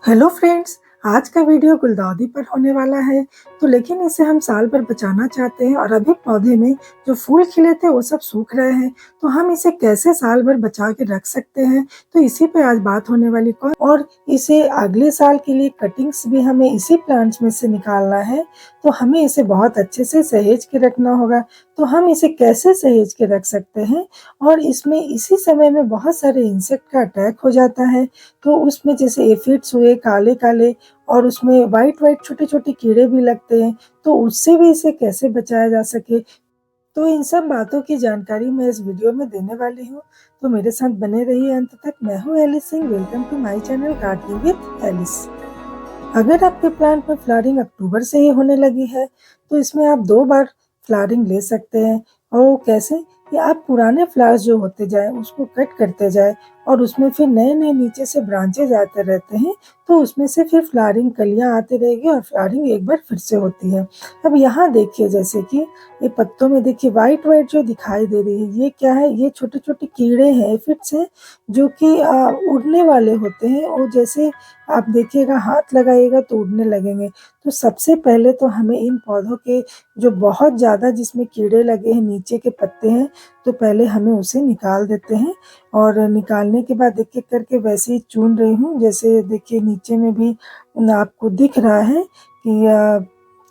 Hello friends. आज का video गुलदाउदी पर होने वाला है। तो लेकिन इसे हम साल भर बचाना चाहते हैं और अभी पौधे में जो फूल खिले थे वो सब सूख रहे हैं। तो हम इसे कैसे साल भर बचा के रख सकते हैं, तो इसी पे आज बात होने वाली कौन। और इसे अगले साल के लिए कटिंग्स भी हमें इसी प्लांट्स में से निकालना है। तो हमें इसे बहुत अच्छे से सहेज के रखना होगा। तो हम इसे कैसे सहेज के रख सकते हैं, और इसमें इसी समय में बहुत सारे इंसेक्ट का अटैक हो जाता है। तो उसमें जैसे एफिड्स हुए काले-काले, और उसमें वाइट-वाइट छोटे-छोटे कीड़े भी लगते हैं। तो उससे भी इसे कैसे बचाया जा सके, तो इन सब बातों की जानकारी मैं इस वीडियो में देने वाली हूँ। तो मेरे साथ बने रहिए अंत तक। मैं हूँ Alice Singh. Welcome to my channel gardening with Alice. अगर आपके प्लांट में फ्लावरिंग अक्टूबर से ही होने लगी है, तो इसमें आप 2 बार फ्लावरिंग ले सकते हैं। और वो कैसे? कि आप पुराने फ्लावर्स जो होते जाएँ उसको कट करते जाएँ, और उसमें फिर नए-नए नीचे से ब्रांचेज़ आते रहते हैं। तो उसमें से फिर फ्लावरिंग कलियाँ आती रहेगी और फ्लावरिंग एक बार फिर से होती है। अब यहाँ देखिए, जैसे कि ये पत्तों में देखिए व्हाइट-व्हाइट जो दिखाई दे रही है, ये क्या है? ये छोटे-छोटे कीड़े हैं, एफिड्स हैं, जो कि उड़ने वाले होते हैं। और जैसे आप देखिएगा, हाथ लगाइएगा तो उड़ने लगेंगे। तो सबसे पहले तो हमें इन पौधों के जो बहुत ज़्यादा जिसमें कीड़े लगे हैं, नीचे के पत्ते हैं, तो पहले हमें उसे निकाल देते हैं। और निकालने के बाद एक-एक करके वैसे ही चुन रही हूँ। जैसे देखिए नीचे में भी आपको दिख रहा है कि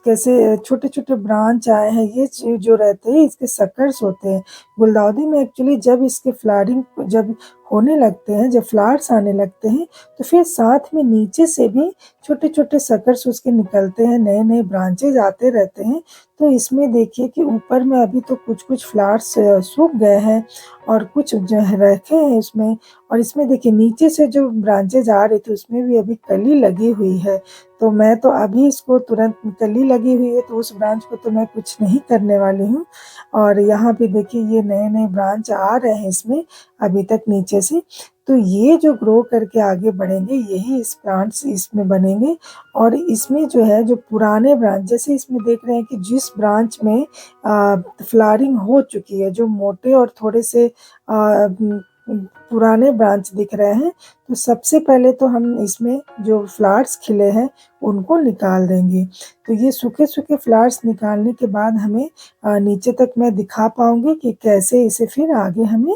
कैसे छोटे-छोटे ब्रांच आए हैं। ये जो रहते हैं इसके सकर्स होते हैं। गुलदाउदी में एक्चुअली जब इसके फ्लावरिंग जब होने लगते हैं, जब फ्लावर्स आने लगते हैं, तो फिर साथ में नीचे से भी छोटे-छोटे सकर्स उसके निकलते हैं, नए-नए ब्रांचेज़ आते रहते हैं। तो इसमें देखिए कि ऊपर में अभी तो कुछ-कुछ फ्लावर्स सूख गए हैं, और कुछ जो है रखे हैं इसमें। और इसमें देखिए नीचे से जो ब्रांचेज़ आ रही थी उसमें भी अभी कली लगी हुई है। तो मैं तो अभी इसको तुरंत, कली लगी हुई है तो उस ब्रांच को तो मैं कुछ नहीं करने वाली हूँ। और यहाँ पे देखिए ये नए-नए ब्रांच आ रहे हैं इसमें अभी तक नीचे से। तो ये जो ग्रो करके आगे बढ़ेंगे, यही इस प्लांट्स इसमें बनेंगे। और इसमें जो है, जो पुराने ब्रांच, जैसे इसमें देख रहे हैं कि जिस ब्रांच में फ्लावरिंग हो चुकी है, जो मोटे और थोड़े से पुराने ब्रांच दिख रहे हैं, तो सबसे पहले तो हम इसमें जो फ्लावर्स खिले हैं उनको निकाल देंगे। तो ये सूखे-सूखे फ्लावर्स निकालने के बाद हमें नीचे तक मैं दिखा पाऊँगी कि कैसे इसे फिर आगे हमें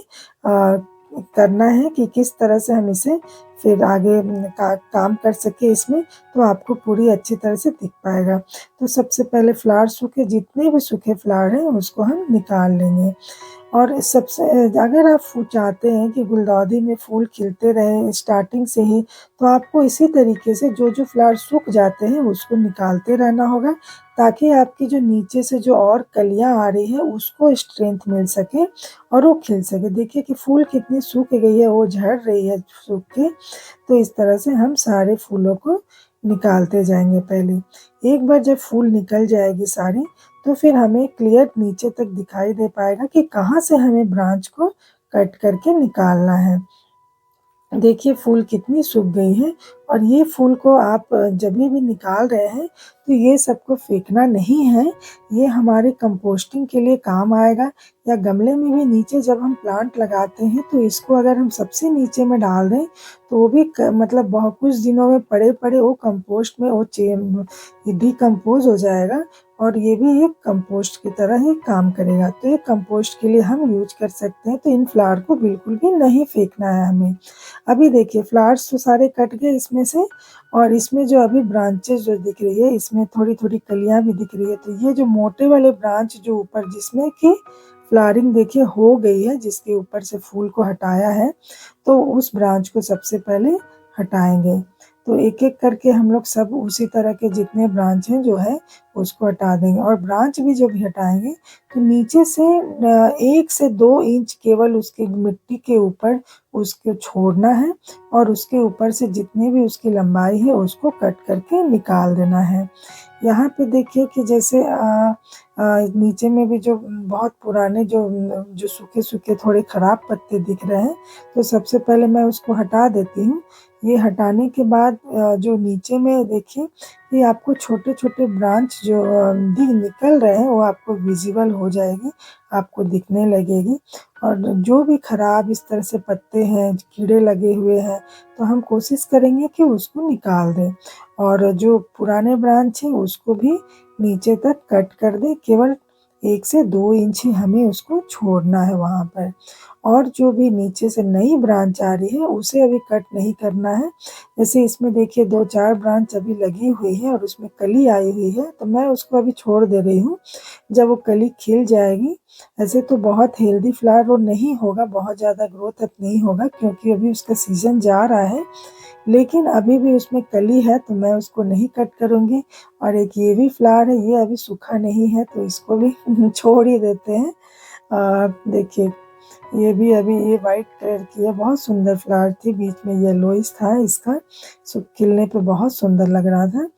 करना है, कि किस तरह से हम इसे फिर आगे काम कर सकें इसमें। तो आपको पूरी अच्छी तरह से दिख पाएगा। तो सबसे पहले फ्लावर सूखे, जितने भी सूखे फ्लावर हैं उसको हम निकाल लेंगे। और सबसे अगर आप चाहते हैं कि गुलदाउदी में फूल खिलते रहें स्टार्टिंग से ही, तो आपको इसी तरीके से जो-जो फ्लावर सूख जाते हैं उसको निकालते रहना होगा, ताकि आपकी जो नीचे से जो और कलियाँ आ रही है उसको स्ट्रेंथ मिल सके और वो खिल सके। देखिए कि फूल कितनी सूख गई है, वो झड़ रही है सूख के। तो इस तरह से हम सारे फूलों को निकालते जाएँगे पहले। एक बार जब फूल निकल जाएगी सारी, तो फिर हमें क्लियर नीचे तक दिखाई दे पाएगा कि कहाँ से हमें ब्रांच को कट करके निकालना है। देखिए फूल कितनी सूख गई है। और ये फूल को आप जभी भी निकाल रहे हैं, तो ये सबको फेंकना नहीं है। ये हमारे कंपोस्टिंग के लिए काम आएगा। या गमले में भी नीचे जब हम प्लांट लगाते हैं, तो इसको अगर हम सबसे नीचे में डाल दें, तो वो भी मतलब बहुत कुछ दिनों में पड़े-पड़े वो कंपोस्ट में वो डिकम्पोज़ हो जाएगा, और ये भी एक कंपोस्ट की तरह ही काम करेगा। तो ये कंपोस्ट के लिए हम यूज़ कर सकते हैं। तो इन फ्लावर को बिल्कुल भी नहीं फेंकना है हमें। अभी देखिए फ्लावर्स तो सारे कट गए इसमें से, और इसमें जो अभी ब्रांचेज़ जो दिख रही है, इसमें थोड़ी-थोड़ी कलियाँ भी दिख रही है। तो ये जो मोटे वाले ब्रांच जो ऊपर जिसमें कि फ्लावरिंग देखिए हो गई है, जिसके ऊपर से फूल को हटाया है, तो उस ब्रांच को सबसे पहले हटाएँगे। तो एक-एक करके हम लोग सब उसी तरह के जितने ब्रांच हैं जो है उसको हटा देंगे। और ब्रांच भी जब हटाएँगे, तो नीचे से 1 से 2 इंच केवल उसकी मिट्टी के ऊपर उसको छोड़ना है, और उसके ऊपर से जितनी भी उसकी लंबाई है उसको कट करके निकाल देना है। यहाँ पे देखिए कि जैसे नीचे में भी जो बहुत पुराने जो सूखे-सूखे थोड़े ख़राब पत्ते दिख रहे हैं, तो सबसे पहले मैं उसको हटा देती हूँ। ये हटाने के बाद जो नीचे में देखिए ये आपको छोटे-छोटे ब्रांच जो दिख निकल रहे हैं वो आपको विज़िबल हो जाएगी, आपको दिखने लगेगी और जो भी खराब इस तरह से पत्ते हैं, कीड़े लगे हुए हैं, तो हम कोशिश करेंगे कि उसको निकाल दें और जो पुराने ब्रांच हैं उसको भी नीचे तक कट कर दें, केवल 1 से 2 इंच ही हमें उसको छोड़ना है वहाँ पर। और जो भी नीचे से नई ब्रांच आ रही है उसे अभी कट नहीं करना है। जैसे इसमें देखिए 2-4 ब्रांच अभी लगी हुई है और उसमें कली आई हुई है, तो मैं उसको अभी छोड़ दे रही हूँ। जब वो कली खिल जाएगी, ऐसे तो बहुत हेल्दी फ्लावर वो नहीं होगा, बहुत ज़्यादा ग्रोथ अब नहीं होगा क्योंकि अभी उसका सीज़न जा रहा है। लेकिन अभी भी उसमें कली है तो मैं उसको नहीं कट करूँगी और एक ये भी फ्लावर है, ये अभी सूखा नहीं है तो इसको भी छोड़ ही देते हैं। देखिए ये भी अभी ये व्हाइट कलर की है, बहुत सुंदर फ्लावर थी, बीच में येलोइश था इसका, खिलने पे बहुत सुंदर लग रहा था।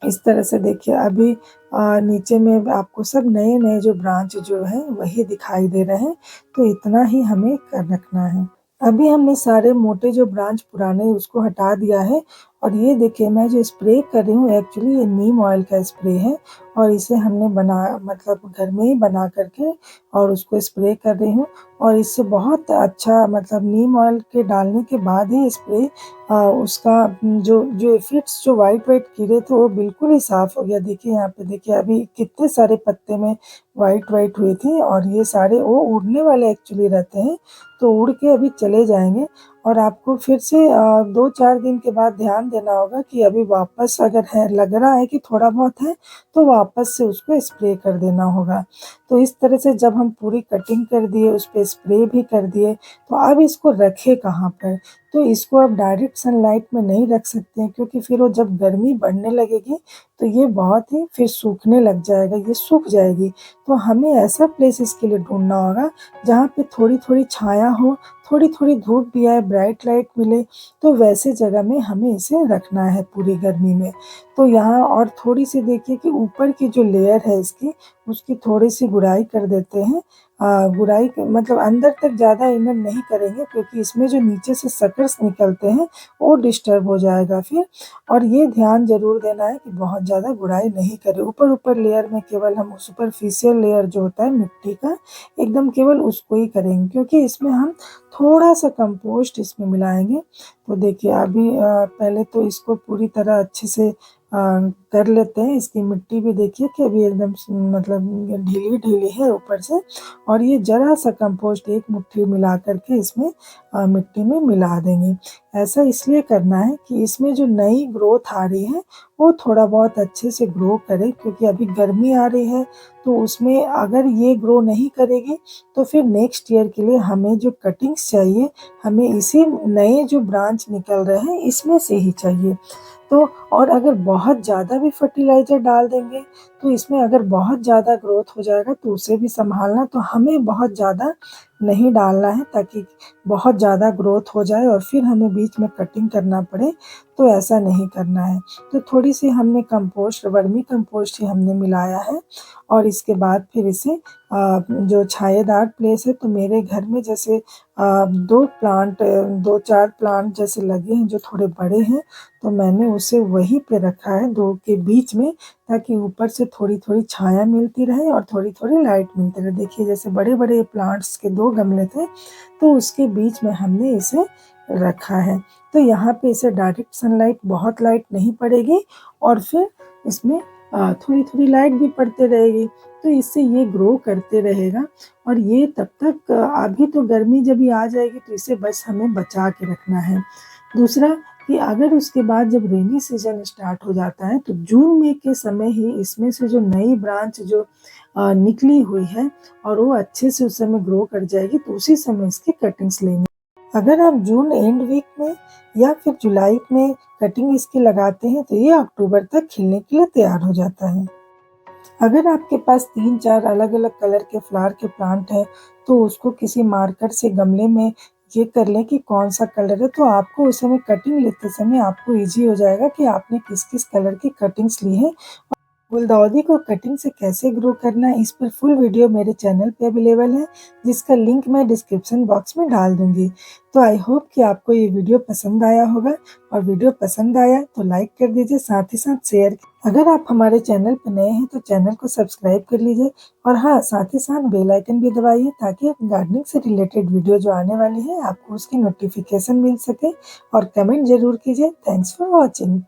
इस तरह से देखिए अभी नीचे में आपको सब नए-नए जो ब्रांच जो हैं वही दिखाई दे रहे हैं, तो इतना ही हमें कर रखना है। अभी हमने सारे मोटे जो ब्रांच पुराने उसको हटा दिया है और ये देखिए मैं जो स्प्रे कर रही हूँ एक्चुअली ये नीम ऑयल का स्प्रे है और इसे हमने मतलब घर में ही बना करके और उसको स्प्रे कर रही हूँ और इससे बहुत अच्छा मतलब नीम ऑयल के डालने के बाद ही स्प्रे उसका जो एफिड्स जो व्हाइट कीड़े थे वो बिल्कुल ही साफ़ हो गया। देखिए यहाँ पे देखिए अभी कितने सारे पत्ते में व्हाइट हुई थी और ये सारे वो उड़ने वाले एक्चुअली रहते हैं, तो उड़ के अभी चले जाएँगे और आपको फिर से 2-4 दिन के बाद ध्यान देना होगा कि अभी वापस अगर है लग रहा है कि थोड़ा बहुत है, तो वापस से उसको स्प्रे कर देना होगा। तो इस तरह से जब हम पूरी कटिंग कर दिए, उस पे स्प्रे भी कर दिए, तो अब इसको रखें कहाँ पर? तो इसको आप डायरेक्ट सनलाइट में नहीं रख सकते हैं क्योंकि फिर वो जब गर्मी बढ़ने लगेगी, तो ये बहुत ही फिर सूखने लग जाएगा, ये सूख जाएगी। तो हमें ऐसा प्लेस इसके लिए ढूँढना होगा जहाँ पे थोड़ी-थोड़ी छाया हो, थोड़ी-थोड़ी धूप भी आए, ब्राइट लाइट मिले, तो वैसे जगह में हमें इसे रखना है पूरी गर्मी में। तो यहाँ और थोड़ी-सी देखिए कि ऊपर की जो लेयर है इसकी, उसकी थोड़ी-सी गुड़ाई कर देते हैं। गुड़ाई मतलब अंदर तक ज़्यादा इनर नहीं करेंगे क्योंकि इसमें जो नीचे से सकर्स निकलते हैं, वो डिस्टर्ब हो जाएगा फिर और ये ध्यान ज़रूर देना है कि बहुत ज़्यादा गुड़ाई नहीं करें। ऊपर-ऊपर लेयर में केवल हम सुपरफिशियल लेयर जो होता है मिट्टी का, एकदम केवल उसको ही करेंगे क्योंकि इसमें हम थोड़ा-सा कंपोस्ट इसमें मिलाएँगे। तो देखिए अभी पहले तो इसको पूरी तरह अच्छे से कर लेते हैं। इसकी मिट्टी भी देखिए कि अभी एकदम मतलब ढीली-ढीली है ऊपर से और ये ज़रा-सा कंपोस्ट 1 मुट्ठी मिला कर के इसमें मिट्टी में मिला देंगे। ऐसा इसलिए करना है कि इसमें जो नई ग्रोथ आ रही है, वो थोड़ा बहुत अच्छे से ग्रो करे क्योंकि अभी गर्मी आ रही है, तो उसमें अगर ये ग्रो नहीं करेगी, तो फिर नेक्स्ट ईयर के लिए हमें जो कटिंग्स चाहिए, हमें इसी नए जो ब्रांच निकल रहे हैं, इसमें से ही चाहिए। तो और अगर बहुत ज़्यादा भी फर्टिलाइज़र डाल देंगे, तो इसमें अगर बहुत ज़्यादा ग्रोथ हो जाएगा तो उसे भी सँभालना तो हमें बहुत ज़्यादा नहीं डालना है ताकि बहुत ज़्यादा ग्रोथ हो जाए और फिर हमें बीच में कटिंग करना पड़े, तो ऐसा नहीं करना है। तो थोड़ी-सी हमने कंपोस्ट वर्मी कंपोस्ट ही हमने मिलाया है और इसके बाद फिर इसे जो छायादार प्लेस है तो मेरे घर में जैसे 2-4 प्लांट जैसे लगे हैं जो थोड़े बड़े हैं, तो मैंने उसे वहीं पे रखा है 2 के बीच में ताकि ऊपर से थोड़ी-थोड़ी छाया मिलती रहे और थोड़ी-थोड़ी लाइट मिलती रहे। देखिए जैसे बड़े-बड़े प्लांट्स के 2 गमले थे, तो उसके बीच में हमने इसे रखा है। तो यहाँ पे इसे डायरेक्ट सनलाइट बहुत लाइट नहीं पड़ेगी और फिर इसमें थोड़ी-थोड़ी लाइट भी पड़ते रहेगी, तो इससे ये ग्रो करते रहेगा और ये तब तक अभी तो गर्मी जब ये आ जाएगी तो इसे बस हमें बचा के रखना है। दूसरा कि अगर उसके बाद जब रेनी सीज़न स्टार्ट हो जाता है तो जून में के समय ही इसमें से जो नई ब्रांच जो निकली हुई है और वो अच्छे से उस समय ग्रो कर जाएगी तो उसी समय इसकी कटिंग्स लेनी। अगर आप जून एंड वीक में या फिर जुलाई में कटिंग इसकी लगाते हैं तो ये अक्टूबर तक खिलने के लिए तैयार हो जाता है। अगर आपके पास 3-4 अलग-अलग कलर के फ्लावर के प्लांट हैं, तो उसको किसी मार्कर से गमले में ये कर लें कि कौन-सा कलर है, तो आपको उस समय कटिंग लेते समय आपको ईज़ी हो जाएगा कि आपने किस-किस कलर की कटिंग्स ली है गुलदाउदी को कटिंग से कैसे ग्रो करना है, इस पर फुल वीडियो मेरे चैनल पे अवेलेबल है, जिसका लिंक मैं डिस्क्रिप्शन बॉक्स में डाल दूंगी। तो आई होप कि आपको ये वीडियो पसंद आया होगा, और वीडियो पसंद आया तो लाइक कर दीजिए, साथ ही साथ शेयर। अगर आप हमारे चैनल पर नए हैं तो चैनल को सब्सक्राइब कर लीजिए, और हाँ, साथ ही साथ बेल आइकन भी दबाइए, ताकि गार्डनिंग से रिलेटेड वीडियो जो आने वाली है आपको उसकी नोटिफिकेशन मिल सके। और कमेंट जरूर कीजिए। Thanks for watching.